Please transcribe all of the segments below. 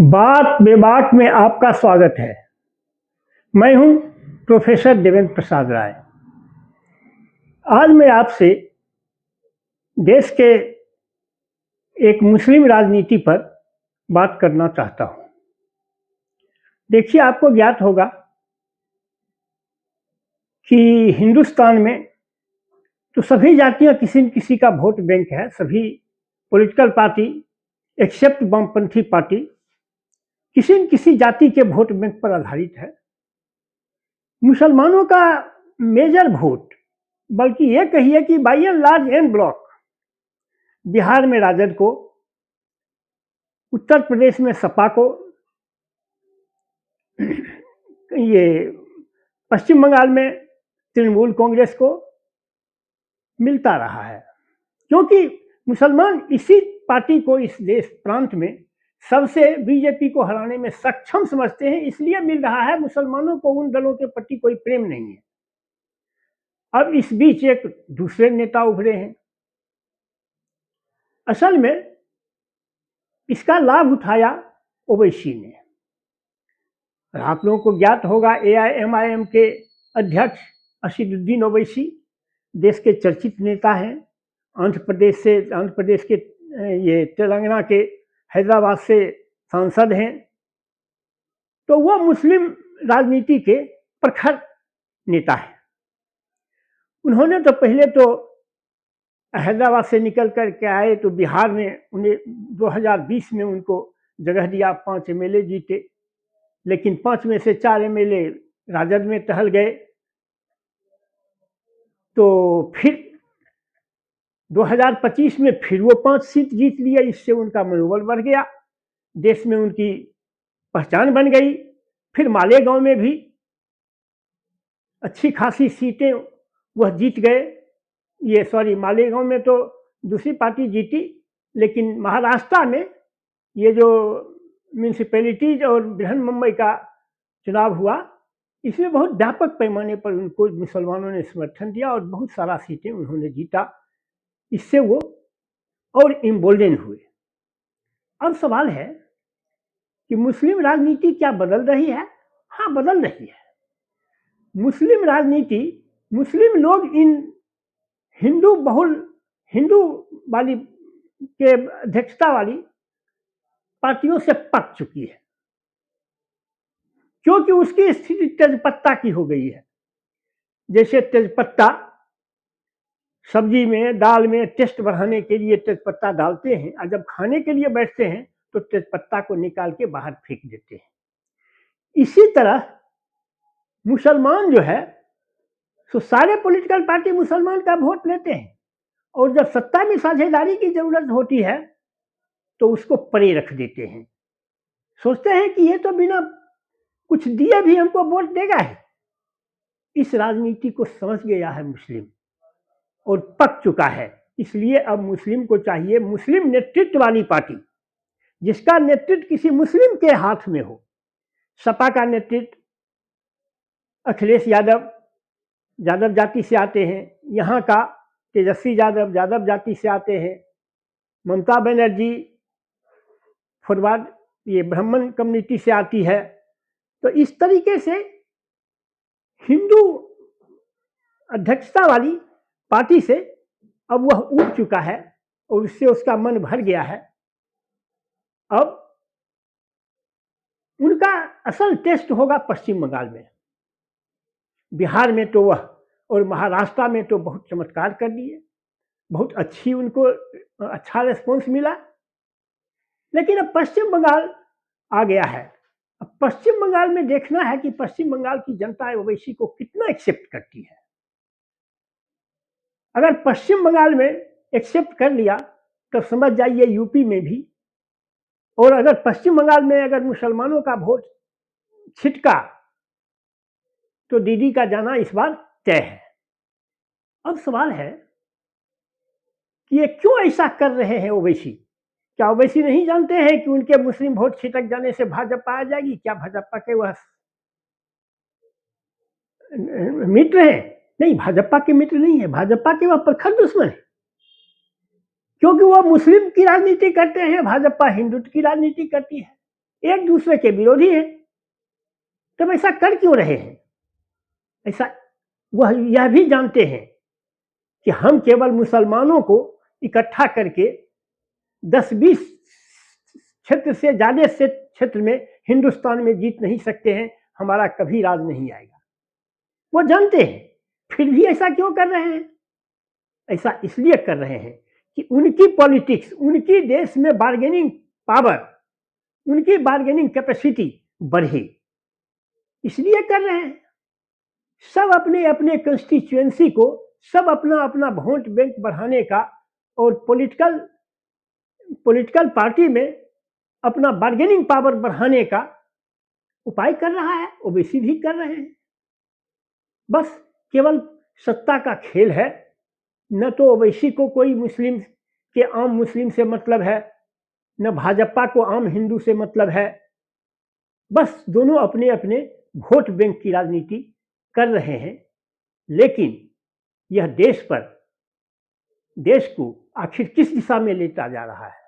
बात बेबाक में आपका स्वागत है। मैं हूं प्रोफेसर देवेंद्र प्रसाद राय। आज मैं आपसे देश के एक मुस्लिम राजनीति पर बात करना चाहता हूं। देखिए, आपको ज्ञात होगा कि हिंदुस्तान में तो सभी जातियां किसी न किसी का वोट बैंक है। सभी पॉलिटिकल पार्टी एक्सेप्ट वामपंथी पार्टी किसी न किसी जाति के वोट बैंक पर आधारित है। मुसलमानों का मेजर वोट, बल्कि ये कहिए कि by and large en bloc, Bihar में राजद को, उत्तर प्रदेश में सपा को, ये पश्चिम बंगाल में तृणमूल कांग्रेस को मिलता रहा है, क्योंकि मुसलमान इसी पार्टी को इस देश प्रांत में सबसे बीजेपी को हराने में सक्षम समझते हैं, इसलिए मिल रहा है। मुसलमानों को उन दलों के प्रति कोई प्रेम नहीं है। अब इस बीच एक दूसरे नेता उभरे हैं। असल में इसका लाभ उठाया ओवैसी ने। आप लोगों को ज्ञात होगा, एआईएमआईएम के अध्यक्ष असदुद्दीन ओवैसी देश के चर्चित नेता हैं। आंध्र प्रदेश के ये तेलंगाना के हैदराबाद से सांसद हैं। तो वो मुस्लिम राजनीति के प्रखर नेता हैं। उन्होंने तो पहले तो हैदराबाद से निकल कर के आए तो बिहार में उन्हें 2020 में उनको जगह दिया। 5 एमएलए जीते, लेकिन 5 में से 4 एमएलए राजद में टहल गए। तो फिर 2025 में फिर वो 5 सीट जीत लिए। इससे उनका मनोबल बढ़ गया, देश में उनकी पहचान बन गई। फिर मालेगांव में भी अच्छी खासी सीटें वह जीत गए। मालेगांव में तो दूसरी पार्टी जीती, लेकिन महाराष्ट्र में ये जो म्यूनिसिपैलिटीज और बृहन मुंबई का चुनाव हुआ, इसमें बहुत व्यापक पैमाने पर उनको मुसलमानों ने समर्थन दिया और बहुत सारा सीटें उन्होंने जीता। इससे वो और इम्बोल्डन हुए। अब सवाल है कि मुस्लिम राजनीति क्या बदल रही है? हाँ, बदल रही है। मुस्लिम राजनीति, मुस्लिम लोग इन हिंदू वाली के अध्यक्षता वाली पार्टियों से पक चुकी है, क्योंकि उसकी स्थिति तेजपत्ता की हो गई है। जैसे तेजपत्ता सब्जी में, दाल में टेस्ट बढ़ाने के लिए तेजपत्ता डालते हैं, और जब खाने के लिए बैठते हैं तो तेजपत्ता को निकाल के बाहर फेंक देते हैं। इसी तरह मुसलमान जो है, तो सारे पॉलिटिकल पार्टी मुसलमान का वोट लेते हैं, और जब सत्ता में साझेदारी की जरूरत होती है तो उसको परे रख देते हैं। सोचते हैं कि ये तो बिना कुछ दिए भी हमको वोट देगा ही। इस राजनीति को समझ गया है मुस्लिम और पक चुका है। इसलिए अब मुस्लिम को चाहिए मुस्लिम नेतृत्व वाली पार्टी, जिसका नेतृत्व किसी मुस्लिम के हाथ में हो। सपा का नेतृत्व अखिलेश यादव जाति से आते हैं। यहाँ का तेजस्वी यादव जाति से आते हैं। ममता बनर्जी फॉरवर्ड ये ब्राह्मण कम्युनिटी से आती है। तो इस तरीके से हिंदू अध्यक्षता वाली पार्टी से अब वह उठ चुका है और उससे उसका मन भर गया है। अब उनका असल टेस्ट होगा पश्चिम बंगाल में। बिहार में तो वह, और महाराष्ट्र में तो बहुत चमत्कार कर दिए, बहुत अच्छी उनको अच्छा रिस्पॉन्स मिला। लेकिन अब पश्चिम बंगाल आ गया है। अब पश्चिम बंगाल में देखना है कि पश्चिम बंगाल की जनता ओवैसी को कितना एक्सेप्ट करती है। अगर पश्चिम बंगाल में एक्सेप्ट कर लिया तो समझ जाइए यूपी में भी। और अगर पश्चिम बंगाल में अगर मुसलमानों का वोट छिटका तो दीदी का जाना इस बार तय है। अब सवाल है कि ये क्यों ऐसा कर रहे हैं ओवैसी? क्या ओवैसी नहीं जानते हैं कि उनके मुस्लिम वोट छिटक जाने से भाजपा आ जाएगी? क्या भाजपा के वह मित्र हैं? नहीं, भाजपा के मित्र नहीं है, भाजपा के वह प्रखर दुश्मन है। क्योंकि वह मुस्लिम की राजनीति करते हैं, भाजपा हिंदुत्व की राजनीति करती है। एक दूसरे के विरोधी हैं, तब ऐसा कर क्यों रहे हैं? ऐसा वह यह भी जानते हैं कि हम केवल मुसलमानों को इकट्ठा करके 10-20 क्षेत्र से ज़्यादा से क्षेत्र में हिंदुस्तान में जीत नहीं सकते हैं, हमारा कभी राज नहीं आएगा। वो जानते हैं, फिर भी ऐसा क्यों कर रहे हैं? ऐसा इसलिए कर रहे हैं कि उनकी पॉलिटिक्स, उनकी देश में बार्गेनिंग पावर, उनकी बार्गेनिंग कैपेसिटी बढ़े, इसलिए कर रहे हैं। सब अपने अपने कंस्टिट्यूएंसी को, सब अपना अपना वोट बैंक बढ़ाने का और पॉलिटिकल पार्टी में अपना बार्गेनिंग पावर बढ़ाने का उपाय कर रहा है, ओबीसी भी कर रहे हैं। बस केवल सत्ता का खेल है, न तो ओवैसी को कोई मुस्लिम के आम मुस्लिम से मतलब है, न भाजपा को आम हिंदू से मतलब है। बस दोनों अपने अपने वोट बैंक की राजनीति कर रहे हैं, लेकिन यह देश को आखिर किस दिशा में लेता जा रहा है?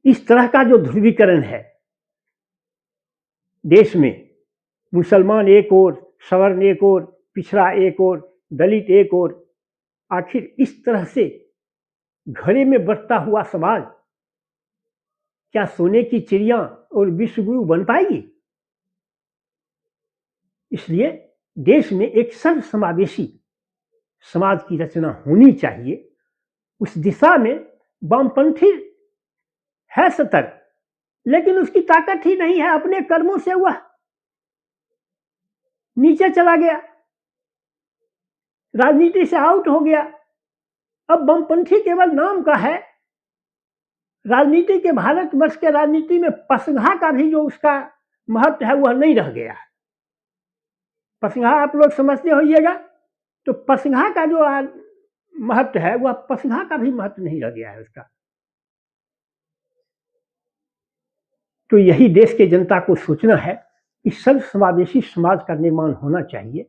इस तरह का जो ध्रुवीकरण है देश में, मुसलमान एक ओर, सवर्ण एक ओर, पिछड़ा एक ओर, दलित एक ओर, आखिर इस तरह से घड़े में बढ़ता हुआ समाज क्या सोने की चिड़िया और विश्वगुरु बन पाएगी? इसलिए देश में एक सर्वसमावेशी समाज की रचना होनी चाहिए। उस दिशा में वामपंथी है सतर्क, लेकिन उसकी ताकत ही नहीं है। अपने कर्मों से वह नीचे चला गया, राजनीति से आउट हो गया। अब वामपंथी केवल नाम का है। राजनीति के, भारतवर्ष के राजनीति में पसंघा का भी जो उसका महत्व है वह नहीं रह गया है। पसंघा आप लोग समझते होइएगा, तो पसंघा का जो महत्व है वह पसंघा का भी महत्व नहीं रह गया है उसका। तो यही देश के जनता को सोचना है कि सर्व समावेशी समाज का निर्माण होना चाहिए।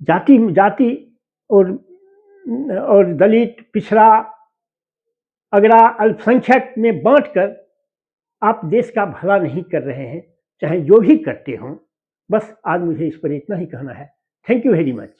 जाति और दलित, पिछड़ा, अगड़ा, अल्पसंख्यक में बांटकर आप देश का भला नहीं कर रहे हैं, चाहे जो भी करते हों। बस आज मुझे इस पर इतना ही कहना है। Thank you very much.